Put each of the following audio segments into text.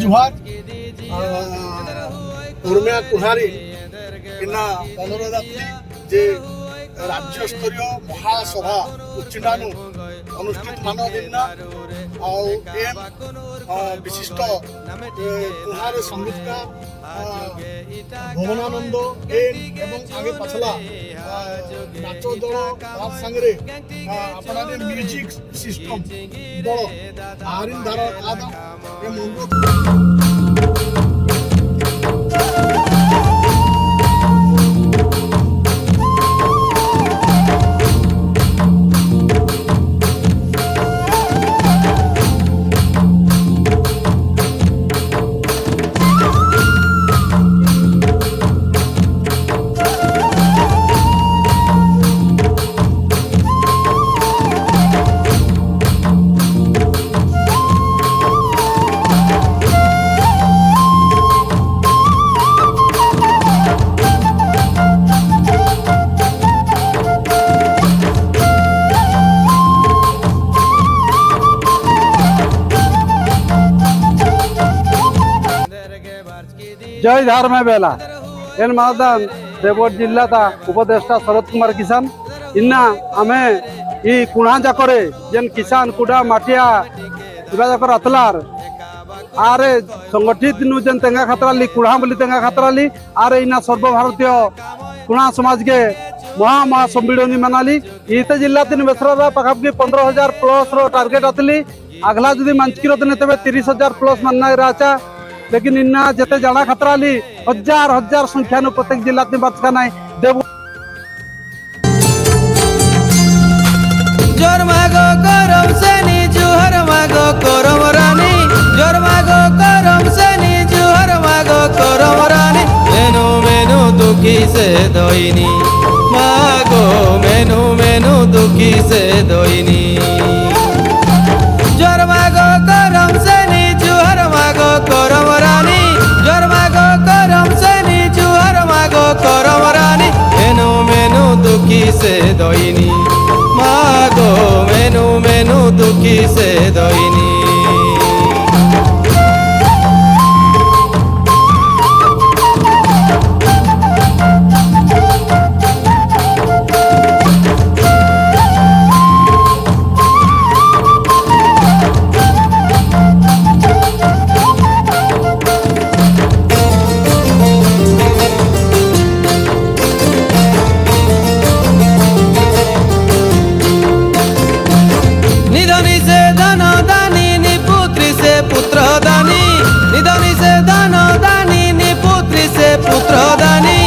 जुहार Urmia कुहारी इना अनुरोध जे राज्य स्तरीय महासभा उच्चिटानु अनुष्ठित मान दिना विशिष्ट कुहार संगीतकार भुवनानंद एवं आगे पछला नाच दल तार संगे अपना म्यूजिक सिस्टम दल आरिन धार आदा जय धारमे बेला एन मादान देवगढ़ जिल्ला ता उपदेष्टा शरद कुमार किसान इन्ना आमे ई कुणा जाकरे जेन किसान कुडा माटिया इबा जाकर अतलार आरे संगठित नु जेन तेंगा खतराली कुणा बोली तेंगा खतराली आरे इना सर्वभारतीय कुणा समाज के महा सम्मिलनी मनाली इते जिल्ला तीन बेसरा पाखापी 15,000 प्लस रो टार्गेट आतली अगला जदि मानचिकी रतने तबे 30,000 प्लस मानना राचा लेकिन इन्ना जते जाना खतराली हजार हजार संख्या नु प्रत्येक जिल्ला में बचका नाही देव जोर मागो करम सेनी जुहर मागो करम रानी जोर मागो करम सेनी जुहर मागो करम रानी मेनू मेनू दुखी से दोइनी मागो मेनू मेनू दुखी से दोइनी जोर मागो करम सेनी जुहर मागो करम रानी जोर मागो करम सेनी जुहर मागो करम रानी मेनू मेनू दुखी से दोइनी मागो मेनू मेनू दुखी से दोइनी निधनी से धन दानी निपुत्री से पुत्र दानी निधनी से धन दानी निपुत्री से पुत्र दानी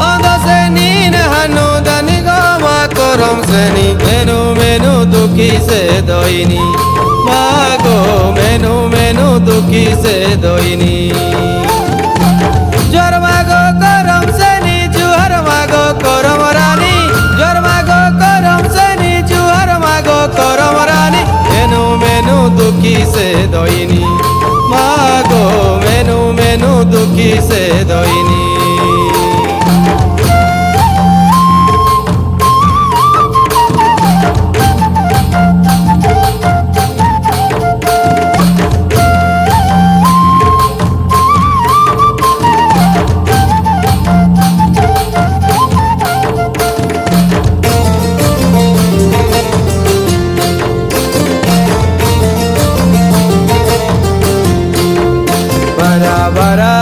अंध से नीन हनु दानी गमा करम सेनी मेनू मेनू दुखी से दोइनी मागो मेनू मेनू दुखी से दोइनी जोर मागो करम सेनी जुहर मागो करम रानी जोर मागो करम सेनी जुहर मागो करम रानी मेनू मेनू दुखी से दोइनी मागो मेनू मेनू दुखी से दोइनी बरा बरा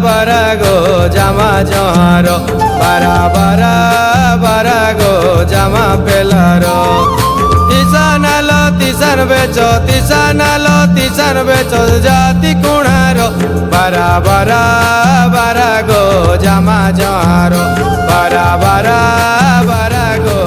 बरा गो जामा जहारो बरा बरा बरा गो जामा पेलारो तिसानालो तिसान बेचो जाति कुणारो बरा बरा बरा गो जामा जहारो बरा बरा बरा गो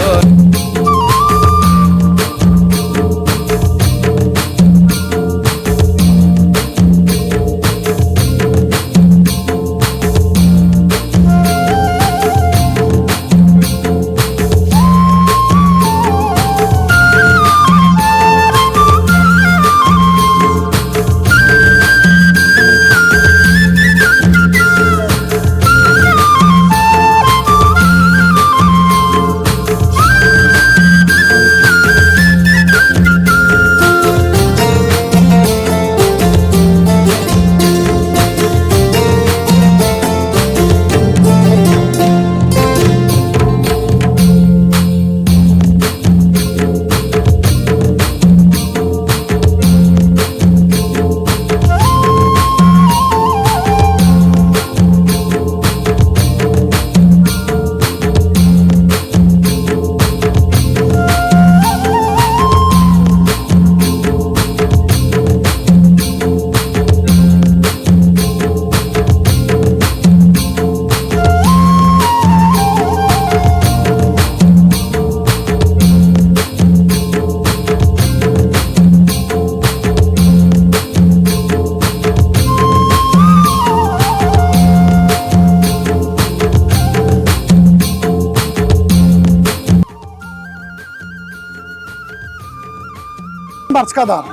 वर्ष का दाम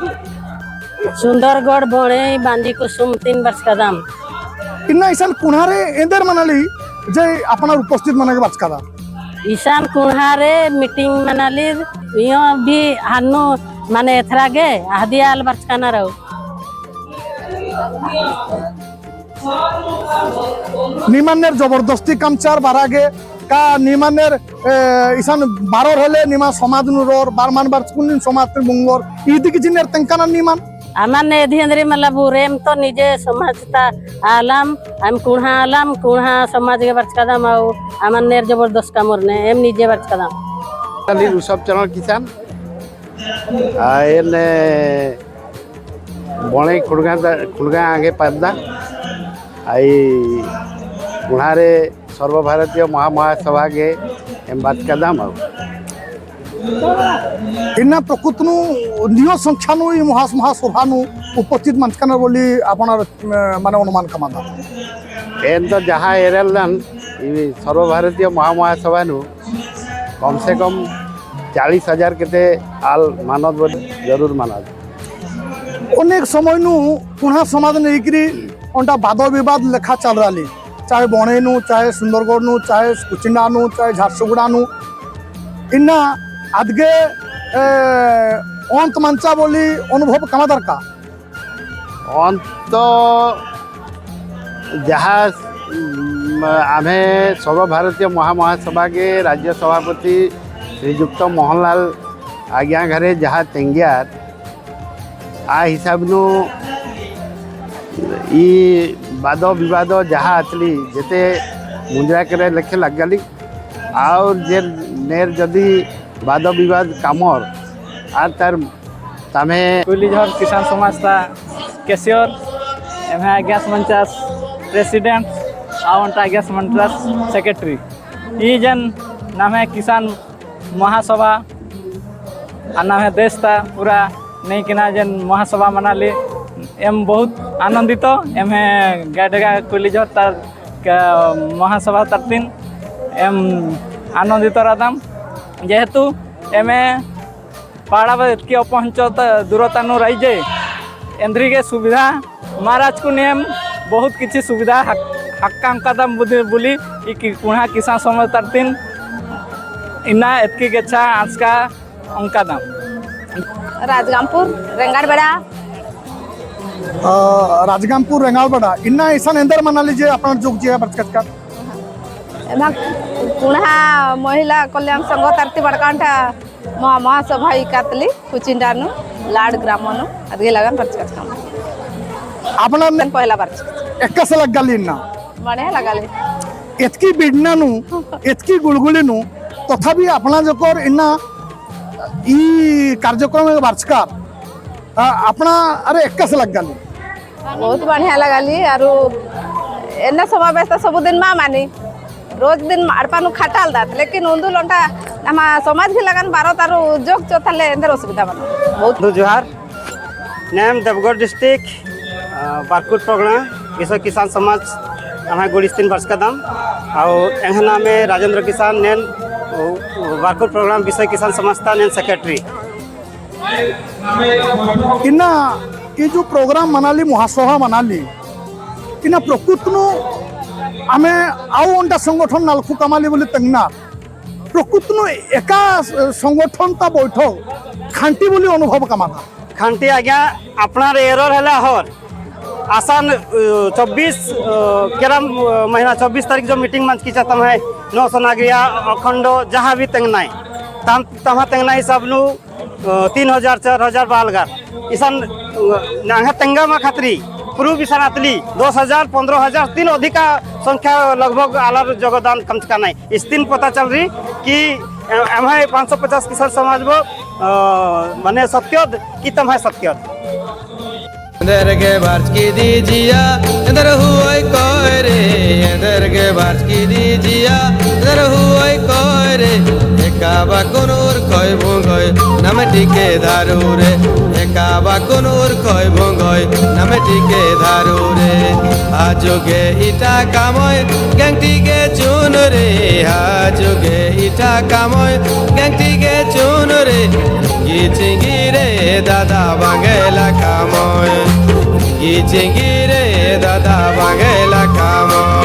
सुंदरगढ़ बोणे बांदी कुसुम 3 वर्ष का दाम इन्ना ईशान कुणारे एंदर मनाली जे अपना उपस्थित मना के वर्ष का दाम ईशान कुहारे मीटिंग मनाली यो भी हानु माने एथरागे आदियाल वर्ष का ना रहो निमान्नेर जबरदस्ती कामचार बारागे का निमान्नेर ईशान बारोर हले निमा समाज नुरोर बारमान वर्ष कुन समाज बुंगोर इदी की जिनेर तंकाना निमान अमन एधिंद्री मतलब रेम तो निजे समझता आलम हम कुहा आलम कुहा समाज के वर्ष का दाम आओ अमन नेर जबरदस्त कामरने एम निजे वर्ष का दाम खाली ऋषभ चरण किसान एने बणे खुड़गा आगे पादा आई कुहारे सर्वभारतीय महासभा के एम बात का दाम आओ इन्ना प्रकृतनु नियो संख्यानु ई महासभानु उपस्थित मंचकाना बोली आपनार माने अनुमान कमादा एन तो जहाँ एरलन सर्वभारतीय महासभानु कम से कम 40,000 केते आल मानद बोली जरूर माना अनेक समय नु पुनः समाज नेकरी ओंटा वाद विवाद लेखा चल रही चाहे बणेनु चाहे सुंदरगढ़ नु चाहे कुचिंडा नु चाहे झारसुगुड़ा नु इन्ना आदगे अंत मंचा बोली अनुभव कमादार का अंत जहाँ आमे सर्वभारतीय महासभा के राज्य सभापति श्रीजुक्त मोहनलाल आज्ञा घरे जहाँ तेंगियार आ हिसाब नु ई वाद विवाद जहाँ आतली जेते मुंजरा करे लेखे लगली और जे नेर जदि वाद विवाद कामर आर तार तमे कुलीझर किसान समाज ता कैशियर एमे गैस मंचास प्रेसिडेंट आवंटा गैस मंचास सेक्रेटरी ई जन नाम है किसान महासभा आ नाम है देश ता पूरा नहीं किना जन महासभा मनाली एम बहुत आनंदित एम है गाडेगा कुलीझर तार महासभा तरतीन एम आनंदित रहताम जेहेतु एमे पाड़ा की अपहंचता दूरता नु रही जाए एंद्री के सुविधा महाराज को नियम बहुत किसी सुविधा हक्का अंकादाम बोली कुहा किसान समाज तरतीन इन्ना एतकी गेच्छा आज का अंकादाम राजगामपुर रेंगाड़बेड़ा राजगामपुर रेंगाड़बेड़ा इन्ना ईशान एंदर मना लीजिए अपना जोग जी बरकत का कुणा महिला कल्याण संघ तरती बड़कांठा महासभा इकातली कुचिंडानु लाड ग्रामनु अदगे लगन बरकत काम अपना पहला बरकत एक्का से लग गली ना बढ़िया लगाले एतकी बिडना नु एतकी गुलगुली नु तथापि अपना जकर इन्ना ई कार्यक्रम वार्षिकार अपना अरे एक्का से लग गली बहुत बढ़िया लगाली आरु एना समावेश सब दिन मा मानी रोज दिन अड़पानु खाटाल दात लेकिन उन्दु लंटा हम समाज भी लगन बारो तारु जोग चोथले अंदर असुविधा बन बहुत जोहार नेम देवगढ़ डिस्ट्रिक्ट बारकुट प्रोग्राम विश्व किसान समाज हमारे गुड़ीस 3 वर्ष का दाम और एहना में राजेंद्र किसान नैन बारकुट प्रोग्राम विश्व किसान समाज था नैन सेक्रेटरी इन्ना ये जो प्रोग्राम मनाली महासभा मनाली इन्ना प्रकृतनु आमे आउ अंटा संगठन नालखु कामाली बोली तंगना प्रकृतनु एका संगठन ता बैठक खांटी बोली अनुभव कमाता खांटी आज्ञा अपना एरर है हर आसान 24 केरम महीना 24 तारीख जो मीटिंग मंच की चाहता है 900 नागरिया अखंडो जहाँ भी तंगना तहाँ तंगना हिसाब नु 3000 4000 बालगार ईसान नांगा तंगा मा खातरी पूर्व ईशान आतली 2000 15,000 तीन अधिका संख्या लगभग आलार योगदान कम का नहीं इस दिन पता चल रही कि हमें 550 किसान समाज वो माने सत्योद कि तम है सत्योद अंदर के बार्च की दीजिया अंदर हुए कोई रे अंदर के बार्च की दीजिया अंदर हुए कोई रे একাবা কোনোর কয় ভঙ্গয় নামে টিকে ধারুরে একাবা কোনোর কয় ভঙ্গয় নামে টিকে ধারুরে আজগে ইটা কাময় গ্যাংটিকে চুন রে আজগে ইটা কাময় গ্যাংটিকে চুন রে গি চিঙ্গি রে দাদা বাঙ্গেলা কাময় গি চিঙ্গি রে দাদা বাঙ্গেলা কাময়